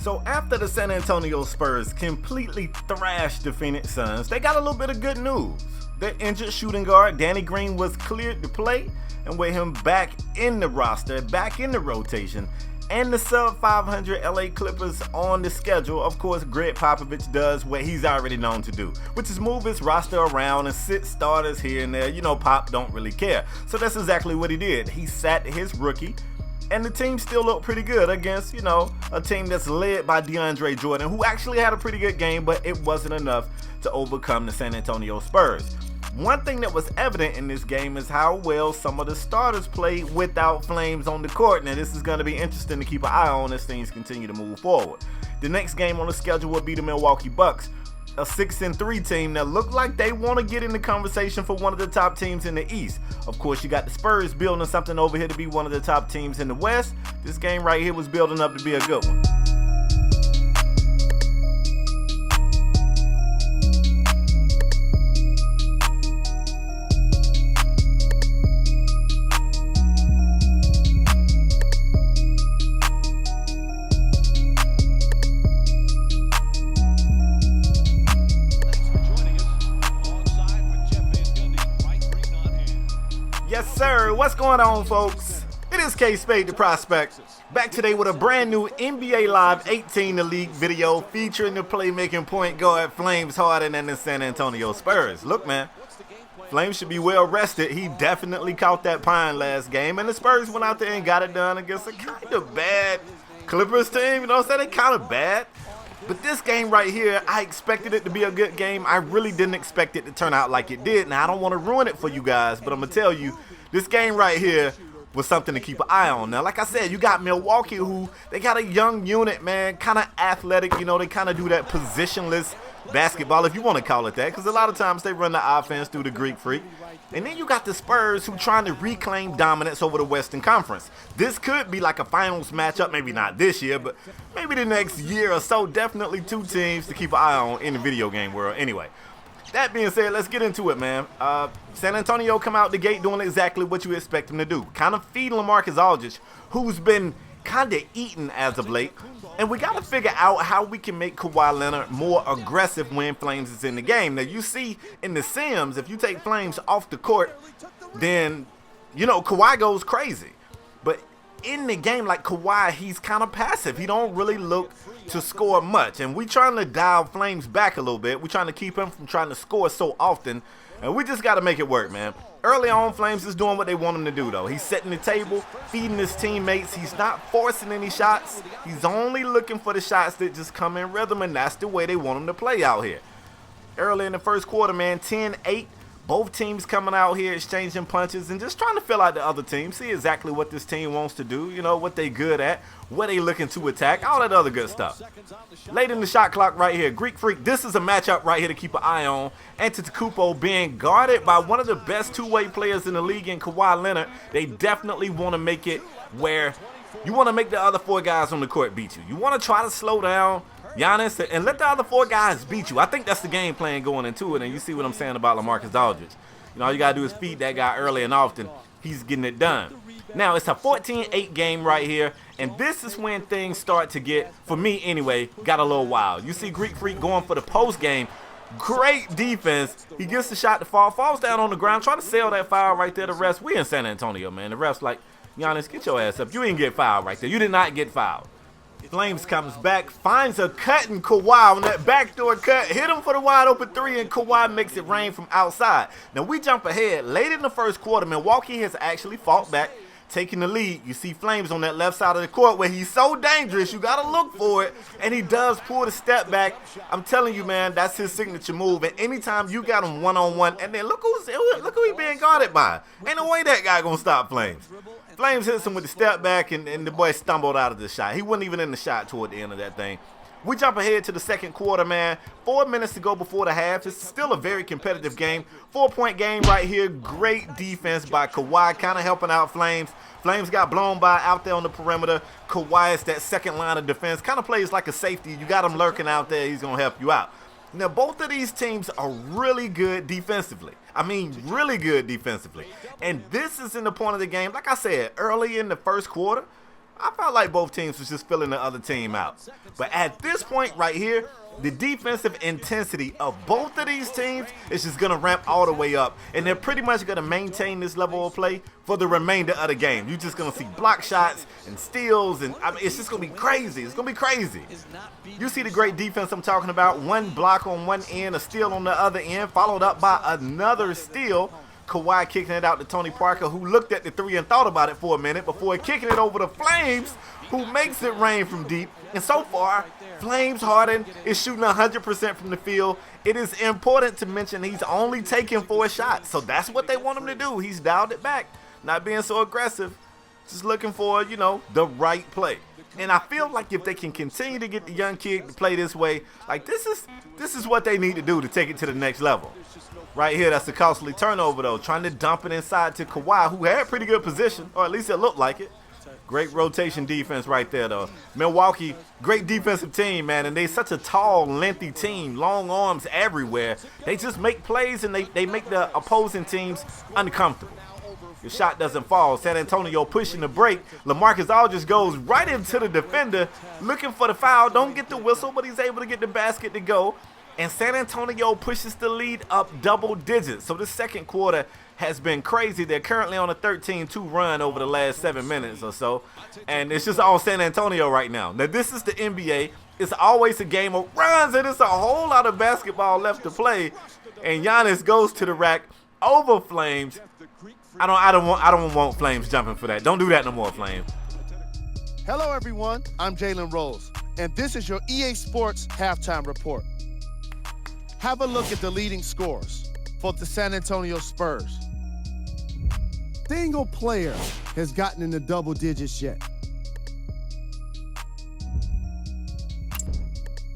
So after the San Antonio Spurs completely thrashed the Phoenix Suns, they got a little bit of good news. Their injured shooting guard, Danny Green, was cleared to play, and with him back in the roster, back in the rotation, and the sub-500 LA Clippers on the schedule, of course, Greg Popovich does what he's already known to do, which is move his roster around and sit starters here and there. You know, Pop don't really care. So that's exactly what he did. He sat his rookie, and the team still looked pretty good against, you know, a team that's led by DeAndre Jordan, who actually had a pretty good game, but it wasn't enough to overcome the San Antonio Spurs. One thing that was evident in this game is how well some of the starters played without Flames on the court. Now, this is going to be interesting to keep an eye on as things continue to move forward. The next game on the schedule will be the Milwaukee Bucks, a 6-3 team that look like they want to get in the conversation for one of the top teams in the East. Of course, you got the Spurs building something over here to be one of the top teams in the West. This game right here was building up to be a good one. Yes, sir. What's going on, folks? It is K-Spade the Prospect, back today with a brand new NBA Live 18 The League video featuring the playmaking point guard Flames Harden and the San Antonio Spurs. Look, man, Flames should be well rested. He definitely caught that pine last game, and the Spurs went out there and got it done against a kind of bad Clippers team. You know what I'm saying? They kind of bad. But this game right here, I expected it to be a good game. I really didn't expect it to turn out like it did. Now, I don't want to ruin it for you guys, but I'm going to tell you, this game right here was something to keep an eye on. Now, like I said, you got Milwaukee, who, they got a young unit, man, kind of athletic. You know, they kind of do that positionless basketball, if you want to call it that, because a lot of times they run the offense through the Greek Freak. And then you got the Spurs, who trying to reclaim dominance over the Western Conference. This could be like a finals matchup, maybe not this year, but maybe the next year or so. Definitely two teams to keep an eye on in the video game world. Anyway, that being said, let's get into it, man. San Antonio come out the gate doing exactly what you expect them to do. Kind of feed LaMarcus Aldridge, who's been kind of eaten as of late. And we got to figure out how we can make Kawhi Leonard more aggressive when Flames is in the game. Now, you see in the Sims, if you take Flames off the court, then, you know, Kawhi goes crazy. But in the game, like Kawhi, he's kind of passive. He don't really look to score much. And we trying to dial Flames back a little bit. We're trying to keep him from trying to score so often. And we just got to make it work, man. Early on, Flames is doing what they want him to do, though. He's setting the table, feeding his teammates. He's not forcing any shots. He's only looking for the shots that just come in rhythm, and that's the way they want him to play out here. Early in the first quarter, man, 10-8. Both teams coming out here exchanging punches and just trying to fill out the other team, see exactly what this team wants to do, you know, what they good at, what they looking to attack, all that other good stuff. Late in the shot clock right here, Greek Freak, this is a matchup right here to keep an eye on. Antetokounmpo being guarded by one of the best two-way players in the league in Kawhi Leonard. They definitely want to make it where you want to make the other four guys on the court beat you. You want to try to slow down Giannis and let the other four guys beat you. I think that's the game plan going into it, and you see what I'm saying about LaMarcus Aldridge. You know, all you got to do is feed that guy early and often. He's getting it done. Now, it's a 14-8 game right here, and this is when things start to get, for me anyway, got a little wild. You see Greek Freak going for the post game. Great defense. He gets the shot to fall, falls down on the ground, trying to sell that foul right there. The refs, we in San Antonio, man. The refs like, Giannis, get your ass up. You didn't get fouled right there. You did not get fouled. Flames comes back, finds a cut in Kawhi on that backdoor cut, hit him for the wide open three, and Kawhi makes it rain from outside. Now we jump ahead. Late in the first quarter, Milwaukee has actually fought back, taking the lead. You see Flames on that left side of the court where he's so dangerous, you got to look for it, and he does pull the step back. I'm telling you, man, that's his signature move, and anytime you got him one-on-one, and then look who he being guarded by. Ain't no way that guy going to stop Flames. Flames hits him with the step back, and the boy stumbled out of the shot. He wasn't even in the shot toward the end of that thing. We jump ahead to the second quarter, man. 4 minutes to go before the half. It's still a very competitive game. 4-point game right here. Great defense by Kawhi, kind of helping out Flames. Flames got blown by out there on the perimeter. Kawhi is that second line of defense. Kind of plays like a safety. You got him lurking out there. He's going to help you out. Now, both of these teams are really good defensively. I mean, really good defensively. And this is in the point of the game. Like I said, early in the first quarter, I felt like both teams was just filling the other team out. But at this point right here, the defensive intensity of both of these teams is just going to ramp all the way up. And they're pretty much going to maintain this level of play for the remainder of the game. You're just going to see block shots and steals. And I mean, it's just going to be crazy. It's going to be crazy. You see the great defense I'm talking about. One block on one end, a steal on the other end, followed up by another steal. Kawhi kicking it out to Tony Parker, who looked at the three and thought about it for a minute before kicking it over to Flames, who makes it rain from deep. And so far, Flames Harden is shooting 100% from the field. It is important to mention he's only taking 4 shots, so that's what they want him to do. He's dialed it back, not being so aggressive, just looking for, you know, the right play. And I feel like if they can continue to get the young kid to play this way, like this is what they need to do to take it to the next level. Right here, that's a costly turnover, though. Trying to dump it inside to Kawhi, who had pretty good position, or at least it looked like it. Great rotation defense right there, though. Milwaukee, great defensive team, man, and they such a tall, lengthy team, long arms everywhere. They just make plays, and they make the opposing teams uncomfortable. The shot doesn't fall. San Antonio pushing the break. LaMarcus Aldridge goes right into the defender, looking for the foul. Don't get the whistle, but he's able to get the basket to go. And San Antonio pushes the lead up double digits. So this second quarter has been crazy. They're currently on a 13-2 run over the last 7 minutes or so. And it's just all San Antonio right now. Now, this is the NBA. It's always a game of runs, and it's a whole lot of basketball left to play. And Giannis goes to the rack over Flames. I don't want Flames jumping for that. Don't do that no more, Flames. Hello, everyone. I'm Jalen Rose, and this is your EA Sports Halftime Report. Have a look at the leading scores for the San Antonio Spurs. Single player has gotten in the double digits yet.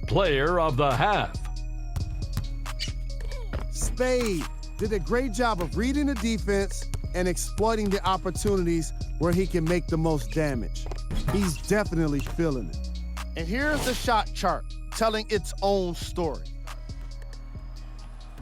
Player of the half. Spade did a great job of reading the defense and exploiting the opportunities where he can make the most damage. He's definitely feeling it. And here's the shot chart telling its own story.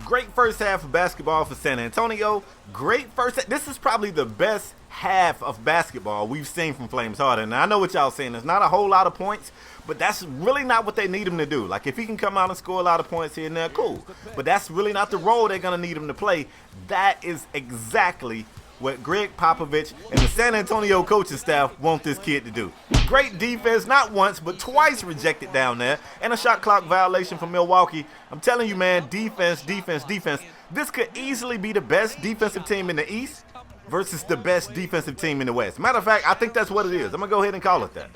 Great first half of basketball for San Antonio. Great first half. This is probably the best half of basketball we've seen from Flames Harden. Now, I know what y'all saying. There's not a whole lot of points, but that's really not what they need him to do. Like, if he can come out and score a lot of points here and there, cool. But that's really not the role they're going to need him to play. That is exactly what Greg Popovich and the San Antonio coaching staff want this kid to do. Great defense, not once, but twice rejected down there, and a shot clock violation from Milwaukee. I'm telling you, man, defense, defense, defense. This could easily be the best defensive team in the East versus the best defensive team in the West. Matter of fact, I think that's what it is. I'm going to go ahead and call it that.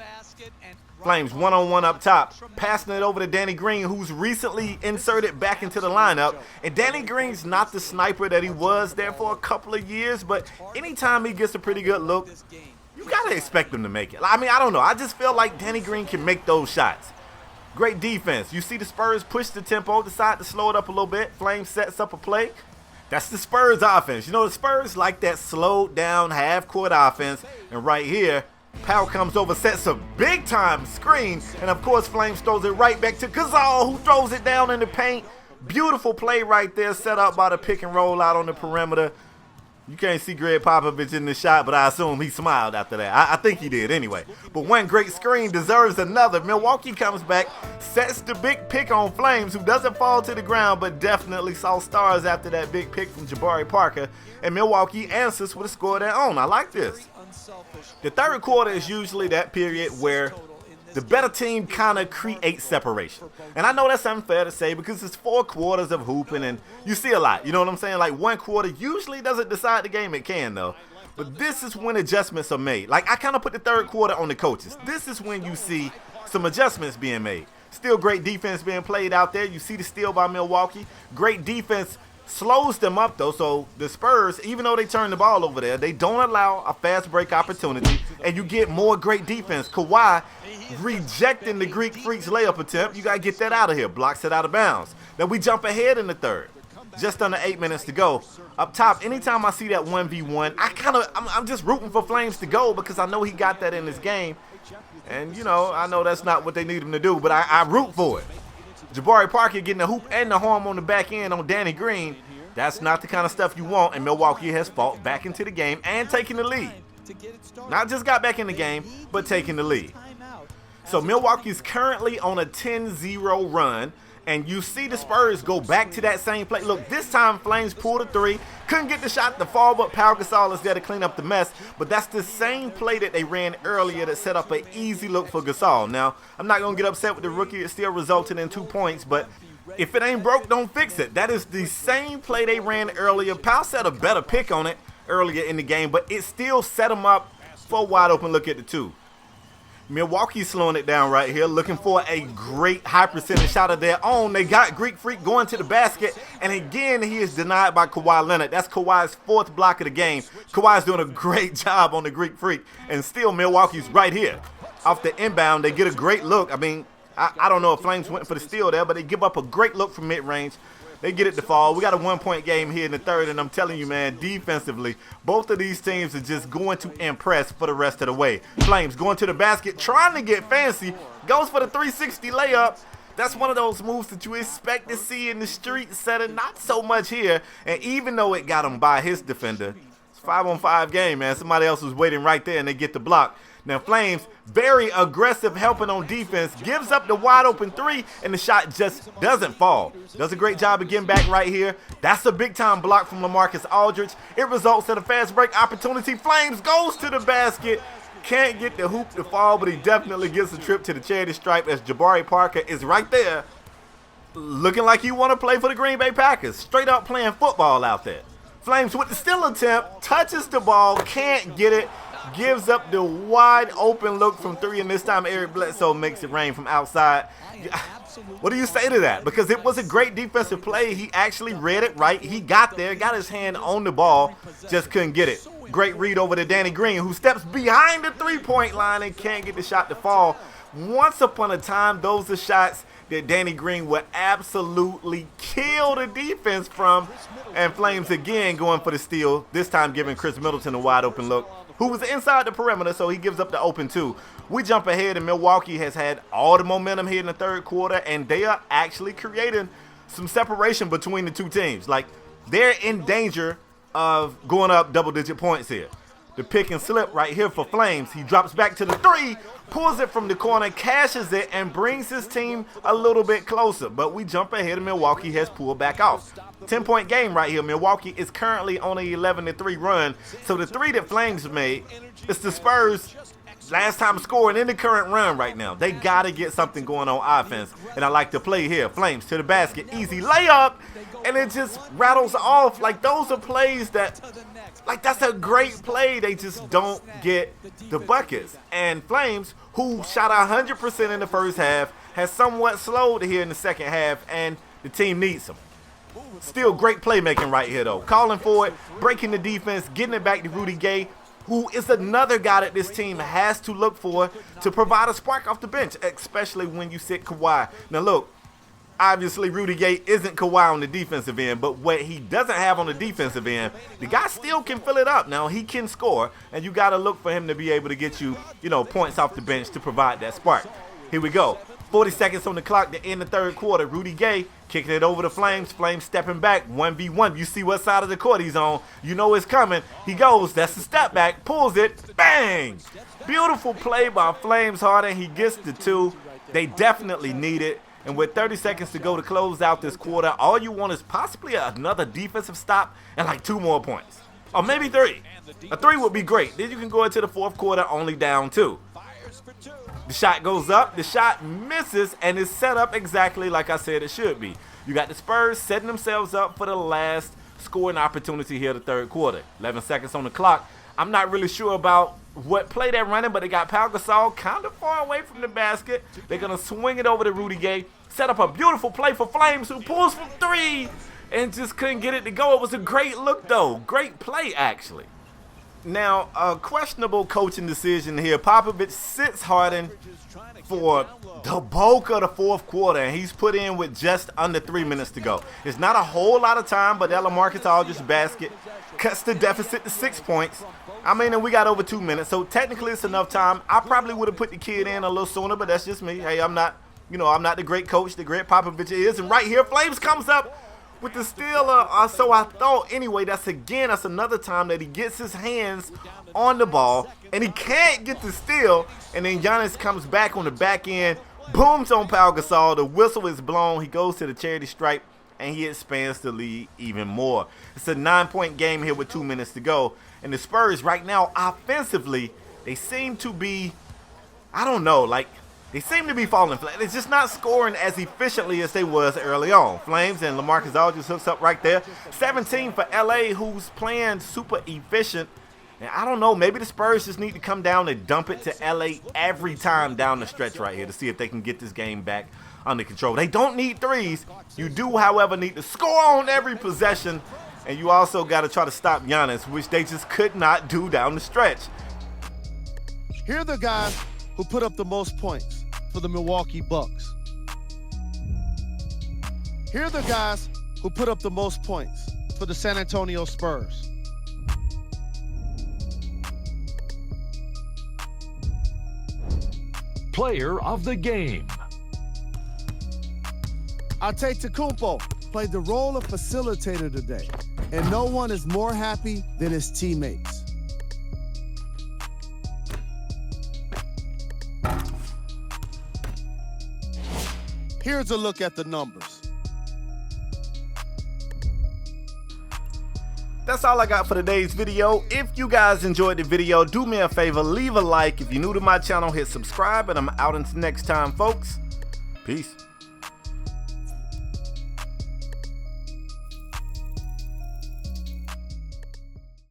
Flames one-on-one up top, passing it over to Danny Green, who's recently inserted back into the lineup. And Danny Green's not the sniper that he was there for a couple of years, but anytime he gets a pretty good look, you got to expect him to make it. I mean, I don't know. I just feel like Danny Green can make those shots. Great defense. You see the Spurs push the tempo, decide to slow it up a little bit. Flames sets up a play. That's the Spurs offense. You know, the Spurs like that slowed down half-court offense. And right here, Powell comes over, sets a big-time screen, and of course Flames throws it right back to Gasol, who throws it down in the paint. Beautiful play right there, set up by the pick and roll out on the perimeter. You can't see Greg Popovich in the shot, but I assume he smiled after that. I think he did anyway. But one great screen deserves another. Milwaukee comes back, sets the big pick on Flames, who doesn't fall to the ground, but definitely saw stars after that big pick from Jabari Parker. And Milwaukee answers with a score of their own. I like this. The third quarter is usually that period where the better team kind of creates separation. And I know that's unfair to say because it's 4 quarters of hooping and you see a lot. You know what I'm saying? Like, one quarter usually doesn't decide the game. It can, though. But this is when adjustments are made. Like, I kind of put the third quarter on the coaches. This is when you see some adjustments being made. Still great defense being played out there. You see the steal by Milwaukee. Great defense slows them up, though. So the Spurs, even though they turn the ball over there, they don't allow a fast break opportunity, and you get more great defense. Kawhi rejecting the Greek Freak's layup attempt. You got to get that out of here. Blocks it out of bounds. Then we jump ahead in the third. Just under 8 minutes to go. Up top, anytime I see that 1v1, I'm just rooting for Flames to go because I know he got that in his game. And, you know, I know that's not what they need him to do, but I root for it. Jabari Parker getting the hoop and the harm on the back end on Danny Green. That's not the kind of stuff you want, and Milwaukee has fought back into the game and taking the lead. Not just got back in the game, but taking the lead. So Milwaukee's currently on a 10-0 run, and you see the Spurs go back to that same play. Look, this time Flames pulled a three, couldn't get the shot to fall, but Pau Gasol is there to clean up the mess. But that's the same play that they ran earlier that set up an easy look for Gasol. Now, I'm not going to get upset with the rookie. It still resulted in 2 points, but if it ain't broke, don't fix it. That is the same play they ran earlier. Pau set a better pick on it earlier in the game, but it still set him up for a wide open look at the two. Milwaukee's slowing it down right here, looking for a great high percentage shot of their own. They got Greek Freak going to the basket, and again, he is denied by Kawhi Leonard. That's Kawhi's 4th block of the game. Kawhi's doing a great job on the Greek Freak, and still Milwaukee's right here. Off the inbound, they get a great look. I mean, I don't know if Flames went for the steal there, but they give up a great look from mid-range. They get it to fall. We got a 1-point game here in the third, and I'm telling you, man, defensively, both of these teams are just going to impress for the rest of the way. Flames going to the basket, trying to get fancy, goes for the 360 layup. That's one of those moves that you expect to see in the street setting, not so much here. And even though it got him by his defender, it's a 5-on-5 game, man. Somebody else was waiting right there, and they get the block. Now, Flames, very aggressive, helping on defense, gives up the wide open three, and the shot just doesn't fall. Does a great job of getting back right here. That's a big-time block from LaMarcus Aldridge. It results in a fast break opportunity. Flames goes to the basket. Can't get the hoop to fall, but he definitely gets a trip to the charity stripe as Jabari Parker is right there, looking like he want to play for the Green Bay Packers. Straight up playing football out there. Flames with the steal attempt, touches the ball, can't get it. Gives up the wide open look from three, and this time Eric Bledsoe makes it rain from outside. What do you say to that? Because it was a great defensive play. He actually read it right. He got there, got his hand on the ball, just couldn't get it. Great read over to Danny Green, who steps behind the three-point line and can't get the shot to fall. Once upon a time, those are shots that Danny Green would absolutely kill the defense from. And Flames again going for the steal, this time giving Chris Middleton a wide open look, who was inside the perimeter, so he gives up the open two. We jump ahead, and Milwaukee has had all the momentum here in the third quarter, and they are actually creating some separation between the two teams. Like, they're in danger of going up double-digit points here. The pick and slip right here for Flames. He drops back to the three, pulls it from the corner, cashes it, and brings his team a little bit closer. But we jump ahead, and Milwaukee has pulled back off. 10-point game right here. Milwaukee is currently on a 11-3 run. So the three that Flames made, it's the Spurs' last time scoring in the current run right now. They got to get something going on offense. And I like the play here. Flames to the basket. Easy layup. And it just rattles off. Like, those are plays that, like, that's a great play. They just don't get the buckets. And Flames, who shot 100% in the first half, has somewhat slowed here in the second half, and the team needs them. Still great playmaking right here, though. Calling for it, breaking the defense, getting it back to Rudy Gay, who is another guy that this team has to look for to provide a spark off the bench, especially when you sit Kawhi. Now, look, obviously Rudy Gay isn't Kawhi on the defensive end, but what he doesn't have on the defensive end, the guy still can fill it up. Now, he can score, and you got to look for him to be able to get you, points off the bench to provide that spark. Here we go. 40 seconds on the clock to end the third quarter. Rudy Gay kicking it over to Flames. Flames stepping back, 1v1. You see what side of the court he's on. You know it's coming. He goes. That's the step back. Pulls it. Bang! Beautiful play by Flames. Harden. He gets the two. They definitely need it. And with 30 seconds to go to close out this quarter, all you want is possibly another defensive stop and like 2 more points. Or maybe 3. A 3 would be great. Then you can go into the fourth quarter only down 2. The shot goes up, the shot misses, and is set up exactly like I said it should be. You got the Spurs setting themselves up for the last scoring opportunity here the third quarter. 11 seconds on the clock. I'm not really sure about what play they're running, but they got Pau Gasol kind of far away from the basket. They're going to swing it over to Rudy Gay, set up a beautiful play for Flames, who pulls from 3 and just couldn't get it to go. It was a great look, though. Great play, actually. Now, a questionable coaching decision here. Popovich sits Harden for the bulk of the fourth quarter, and he's put in with just under 3 minutes to go. It's not a whole lot of time, but that LaMarcus Aldridge basket cuts the deficit to 6 points. I mean, and we got over 2 minutes, so technically it's enough time. I probably would have put the kid in a little sooner, but that's just me. Hey, I'm not the great coach the great Popovich is. And right here, Flames comes up with the steal, so I thought. Anyway, that's another time that he gets his hands on the ball and he can't get the steal, and then Giannis comes back on the back end, booms on Pau Gasol, the whistle is blown, he goes to the charity stripe, and he expands the lead even more. It's a 9-point game here with 2 minutes to go, and the Spurs right now offensively, they seem to be, I don't know, like, they seem to be falling flat. They're just not scoring as efficiently as they was early on. Flames and LaMarcus Aldridge hooks up right there. 17 for LA, who's playing super efficient. And I don't know, maybe the Spurs just need to come down and dump it to LA every time down the stretch right here to see if they can get this game back under control. They don't need threes. You do, however, need to score on every possession. And you also got to try to stop Giannis, which they just could not do down the stretch. Here are the guys who put up the most points for the Milwaukee Bucks. Here are the guys who put up the most points for the San Antonio Spurs. Player of the game. Antetokounmpo played the role of facilitator today, and no one is more happy than his teammates. Here's a look at the numbers. That's all I got for today's video. If you guys enjoyed the video, do me a favor, leave a like. If you're new to my channel, hit subscribe, and I'm out until next time, folks. Peace.